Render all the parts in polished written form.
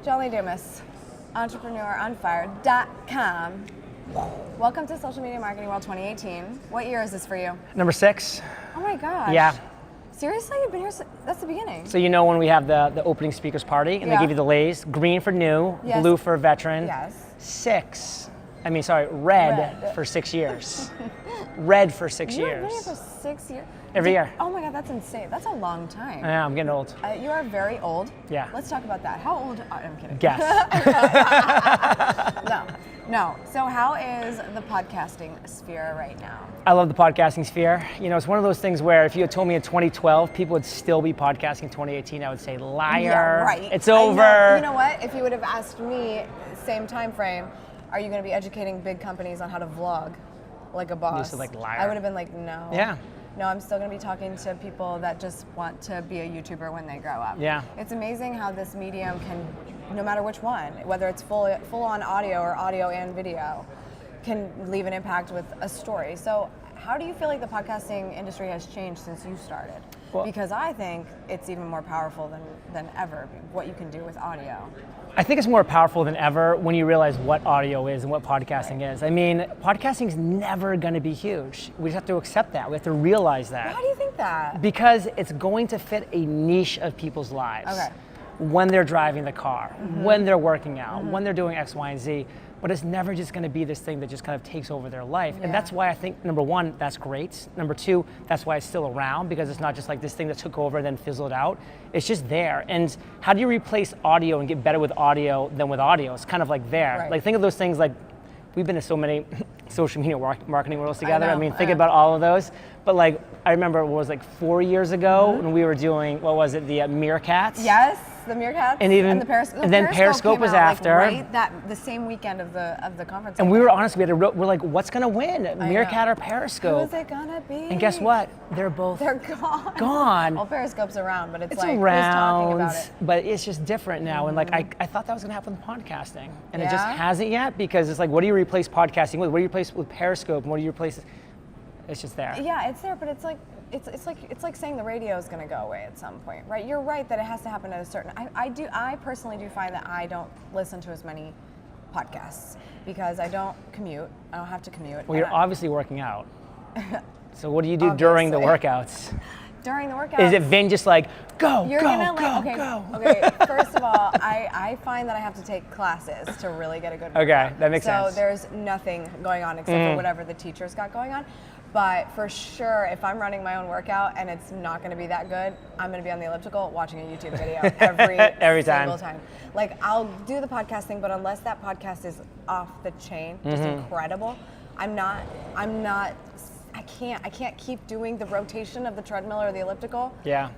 Lee Dumas, entrepreneuronfire.com. Welcome to Social Media Marketing World 2018. What year is this for you? Number 6. Oh my gosh. Yeah. Seriously? You've been here, that's the beginning. So you know when we have the opening speakers party and they give you the lays, green for new, blue for veteran. Yes. Red for 6 years. Red for 6 years. You've been here for 6 years? Every year. Oh my God, that's insane. That's a long time. Yeah, I'm getting old. You are very old. Yeah. Let's talk about that. How old? I'm kidding. Guess. No. So how is the podcasting sphere right now? I love the podcasting sphere. You know, it's one of those things where if you had told me in 2012 people would still be podcasting in 2018, I would say liar. Yeah, right. It's over. You know what? If you would have asked me, same time frame, are you going to be educating big companies on how to vlog like a boss? You said like liar. I would have been like, no. Yeah. No, I'm still going to be talking to people that just want to be a YouTuber when they grow up. Yeah. It's amazing how this medium can, no matter which one, whether it's full on audio or audio and video, can leave an impact with a story. So how do you feel like the podcasting industry has changed since you started? Well, because I think it's even more powerful than ever, what you can do with audio. I think it's more powerful than ever when you realize what audio is and what podcasting is. I mean, podcasting is never going to be huge. We just have to accept that. We have to realize that. Why do you think that? Because it's going to fit a niche of people's lives. Okay. When they're driving the car, when they're working out, when they're doing X, Y, and Z. But it's never just going to be this thing that just kind of takes over their life. Yeah. And that's why I think, number one, that's great. Number two, that's why it's still around, because it's not just like this thing that took over and then fizzled out. It's just there. And how do you replace audio and get better with audio than with audio? It's kind of like there. Right. Like think of those things like, we've been to so many social media marketing worlds together. I mean, think Yeah. about all of those. But like, I remember it was like 4 years ago when we were doing, what was it, the Meerkats? Yes, the Meerkats. And even the Periscope. and then Periscope came was out, after. Like, right, the same weekend of the conference. And we were honest, we're like, what's gonna win, Meerkat or Periscope? Who is it gonna be? And guess what? They're both gone. gone. Well, Periscope's around, but it's like, around, who's talking about it? but it's just different now. And like, I thought that was gonna happen with podcasting, and it just Yeah? hasn't yet, because it's like, what do you replace podcasting with? What do you replace with Periscope? And what do you replace? It's just there. Yeah, it's there, but it's like saying the radio is going to go away at some point, right? You're right that it has to happen at a certain. I personally do find that I don't listen to as many podcasts because I don't commute. I don't have to commute. Well, you're obviously working out. So what do you do during the workouts? During the workout, Is it Vin just like go, you're go, gonna go, okay, go? Okay, first of all, I find that I have to take classes to really get a good workout. Okay, that makes sense. So there's nothing going on except for whatever the teacher's got going on. But for sure, if I'm running my own workout and it's not going to be that good, I'm going to be on the elliptical watching a YouTube video every single time. Like, I'll do the podcast thing, but unless that podcast is off the chain, just incredible, I can't keep doing the rotation of the treadmill or the elliptical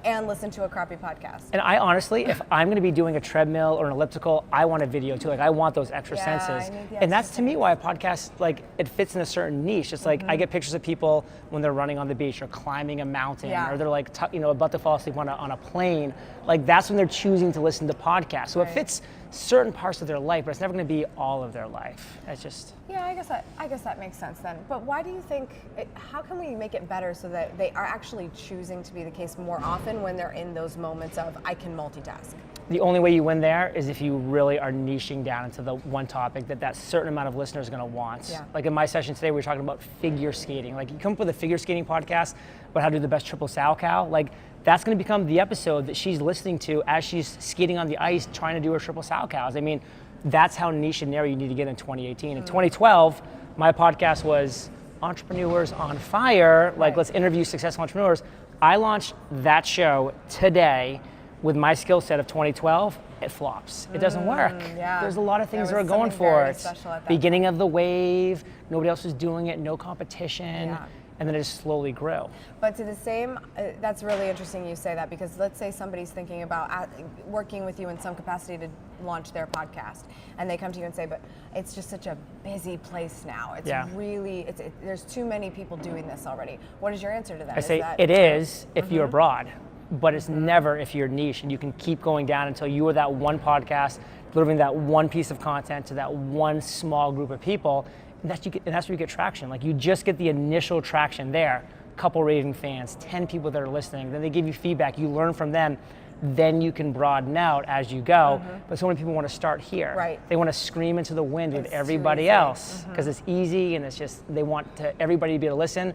and listen to a crappy podcast. And I honestly, if I'm going to be doing a treadmill or an elliptical, I want a video too. Like, I want those extra senses. And that's to me why a podcast, like, it fits in a certain niche. It's like, I get pictures of people when they're running on the beach or climbing a mountain or they're like, about to fall asleep on a plane. Like, that's when they're choosing to listen to podcasts. So it fits certain parts of their life, but it's never going to be all of their life. It's just. Yeah, I guess that makes sense then. But why do you think? How can we make it better so that they are actually choosing to be the case more often when they're in those moments of I can multitask? The only way you win there is if you really are niching down into the one topic that certain amount of listeners are going to want. Yeah. Like in my session today, we were talking about figure skating. Like, you come up with a figure skating podcast about how to do the best triple sow cow. Like, that's going to become the episode that she's listening to as she's skating on the ice trying to do her triple sow cows. I mean, that's how niche and narrow you need to get in 2018. In 2012, my podcast was Entrepreneurs on Fire. Like, let's interview successful entrepreneurs. I launched that show today with my skill set of 2012. It flops. It doesn't work. Yeah. There's a lot of things that are going for it. Beginning of the wave, nobody else was doing it, no competition. Yeah. And then it just slowly grew. But to the same, that's really interesting you say that, because let's say somebody's thinking about working with you in some capacity to launch their podcast, and they come to you and say, but it's just such a busy place now. It's really, there's too many people doing this already. What is your answer to that? I say it is if you're broad, but it's never if you're niche, and you can keep going down until you are that one podcast, delivering that one piece of content to that one small group of people. And that's where you get traction. Like, you just get the initial traction there. Couple raving fans, 10 people that are listening. Then they give you feedback. You learn from them. then you can broaden out as you go. But so many people want to start here. Right. They want to scream into the wind with It's everybody too easy. else because it's easy and it's just, they want everybody to be able to listen.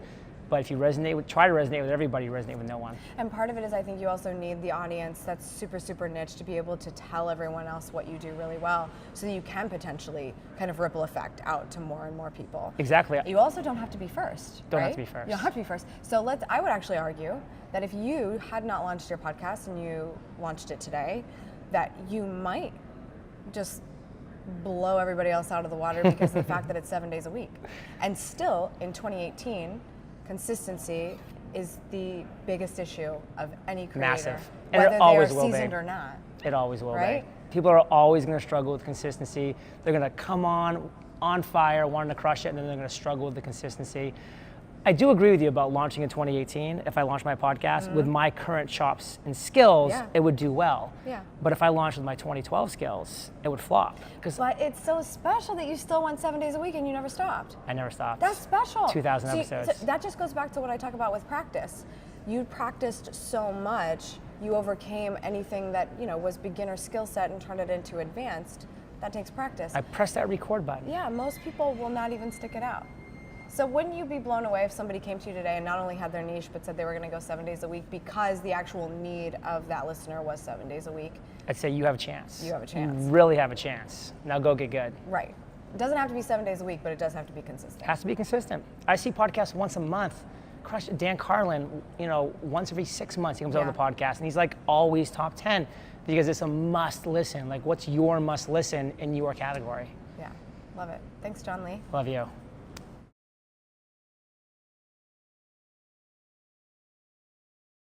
But if you try to resonate with everybody, you resonate with no one. And part of it is I think you also need the audience that's super, super niche to be able to tell everyone else what you do really well so that you can potentially kind of ripple effect out to more and more people. Exactly. You also don't have to be first. Don't right? have to be first. You don't have to be first. So I would actually argue that if you had not launched your podcast and you launched it today, that you might just blow everybody else out of the water because of the fact that it's 7 days a week. And still, in 2018, consistency is the biggest issue of any creator. Massive. And whether it always they're will be. seasoned or not. It always will Right? be. People are always going to struggle with consistency. They're going to come on fire, wanting to crush it, and then they're going to struggle with the consistency. I do agree with you about launching in 2018. If I launched my podcast with my current chops and skills, it would do well. Yeah. But if I launched with my 2012 skills, it would flop. But it's so special that you still went 7 days a week and you never stopped. I never stopped. That's special. 2,000 episodes. So that just goes back to what I talk about with practice. You practiced so much, you overcame anything that was beginner skill set and turned it into advanced. That takes practice. I pressed that record button. Yeah, most people will not even stick it out. So wouldn't you be blown away if somebody came to you today and not only had their niche, but said they were going to go 7 days a week because the actual need of that listener was 7 days a week? I'd say you have a chance. You have a chance. You really have a chance. Now go get good. Right. It doesn't have to be 7 days a week, but it does have to be consistent. It has to be consistent. I see podcasts once a month. Dan Carlin, once every 6 months he comes out with a podcast, and he's like always top 10 because it's a must listen. Like, what's your must listen in your category? Yeah, love it. Thanks, John Lee. Love you.